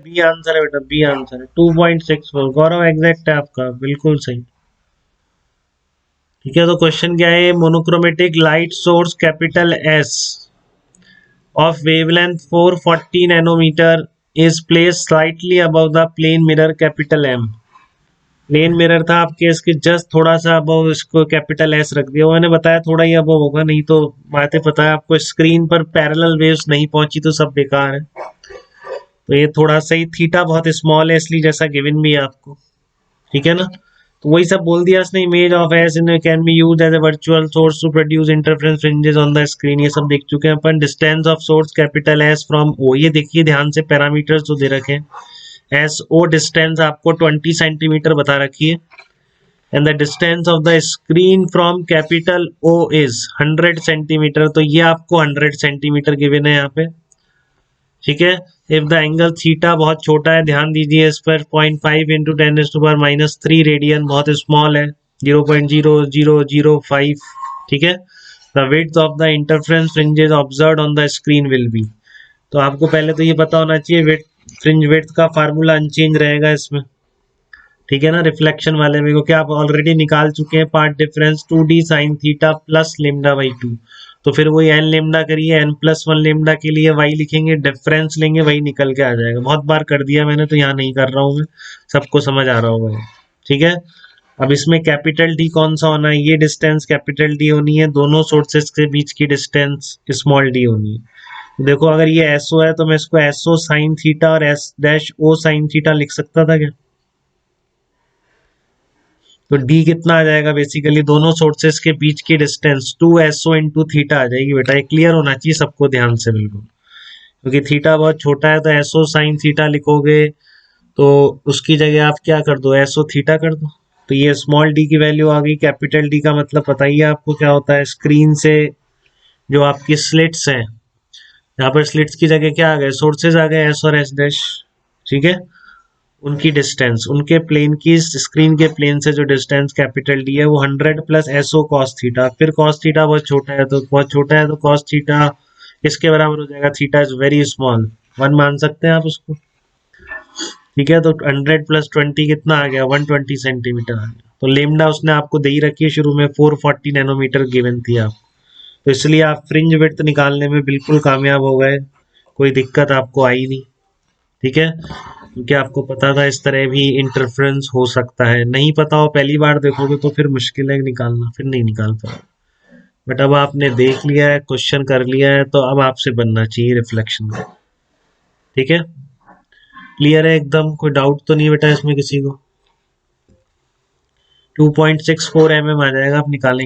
B answer है बेटा, B answer है 2.64। गौरव एग्जैक्ट है आपका, बिल्कुल सही। ठीक है, तो क्वेश्चन क्या है, monochromatic light source capital S of wavelength 440 nanometer is placed slightly above the plane mirror capital M। Plane mirror था आपके, इसके जस्ट थोड़ा सा अबव इसको कैपिटल एस रख दिया। मैंने बताया थोड़ा ही अबव होगा, नहीं तो बातें पता है आपको, स्क्रीन पर पैरेलल वेव्स नहीं पहुंची तो सब बेकार है। तो ये थोड़ा सा ही, थीटा बहुत स्मॉल है इसलिए जैसा गिवन भी है आपको। ठीक है ना, तो वही सब बोल दिया इसने। Image of S in can be used as a virtual source to produce interference fringes on the screen, ये सब देख चुके हैं अपन। Distance of source capital S from O, ये देखिए ध्यान से, पैरामीटर्स जो दे रखे हैं। एस ओ डिस्टेंस आपको 20 सेंटीमीटर बता रखी है, and the distance of the screen from capital O is 100 centimetre, तो ये आपको 100 सेंटीमीटर गिवन है यहाँ पे। ठीक है, इफ द एंगल थीटा बहुत छोटा है, ध्यान दीजिए इस पर, 0.5 इंटू 10⁻³ रेडियन, बहुत स्मॉल है, 0.0005। ठीक है, the width of the interference fringes observed on the screen will be, तो आपको पहले तो ये पता होना चाहिए विड्थ, फ्रिंज विड्थ का फार्मूला अनचेंज रहेगा इसमें। ठीक है ना, रिफ्लेक्शन वाले में, क्योंकि आप ऑलरेडी निकाल चुके हैं path difference 2d sine theta plus λ/2, तो फिर वही n लेमडा करिए, n+1 लेमडा के लिए y लिखेंगे, डिफरेंस लेंगे, वही निकल के आ जाएगा। बहुत बार कर दिया मैंने, तो यहाँ नहीं कर रहा हूँ मैं, सबको समझ आ रहा होगा। ठीक है, अब इसमें कैपिटल डी कौन सा होना है, ये डिस्टेंस कैपिटल डी होनी है, दोनों सोर्सेस के बीच की डिस्टेंस स्मॉल डी होनी है। देखो अगर ये एसओ है तो मैं इसको एसओ साइन थीटा और S dash O sine theta लिख सकता था क्या? तो d कितना आ जाएगा, बेसिकली दोनों सोर्सेस के बीच की डिस्टेंस 2SO इंटू थीटा आ जाएगी बेटा। ये क्लियर होना चाहिए सबको ध्यान से बिल्कुल, क्योंकि थीटा बहुत छोटा है तो SO साइन थीटा लिखोगे तो उसकी जगह आप क्या कर दो, SO थीटा कर दो। तो ये स्मॉल d की वैल्यू आ गई। कैपिटल D का मतलब पता ही है आपको क्या होता है, स्क्रीन से जो आपकी स्लिट्स हैं, यहाँ पर स्लिट्स की जगह क्या आ गए, सोर्सेज आ गए, S और S डैश। ठीक है, उनकी डिस्टेंस, उनके प्लेन की, स्क्रीन के प्लेन से जो डिस्टेंस कैपिटल डी है वो 100 प्लस एसओ कॉस थीटा। फिर कॉस थीटा बहुत छोटा है, तो बहुत छोटा है तो कॉस थीटा इसके बराबर हो जाएगा, थीटा इज वेरी स्मॉल, 1 मान सकते हैं आप उसको। ठीक है, तो 100 प्लस 20 कितना आ गया, 120 सेंटीमीटर आ गया। तो लेमडा उसने आपको दे ही रखी है शुरू में, 440 नैनोमीटर गिवन थी आप, तो इसलिए आप फ्रिंज विड्थ निकालने में बिल्कुल कामयाब हो गए, कोई दिक्कत आपको आई नहीं। ठीक है, क्योंकि आपको पता था इस तरह भी इंटरफेरेंस हो सकता है। नहीं पता हो पहली बार देखोगे तो फिर मुश्किल है निकालना, फिर नहीं निकाल पाओगे। बट अब आपने देख लिया है, क्वेश्चन कर लिया है, तो अब आपसे बनना चाहिए रिफ्लेक्शन का। ठीक है, क्लियर है एकदम, कोई डाउट तो नहीं बेटा इसमें किसी को? 2.64 mm आ जाएगा, आप निकालेंगे।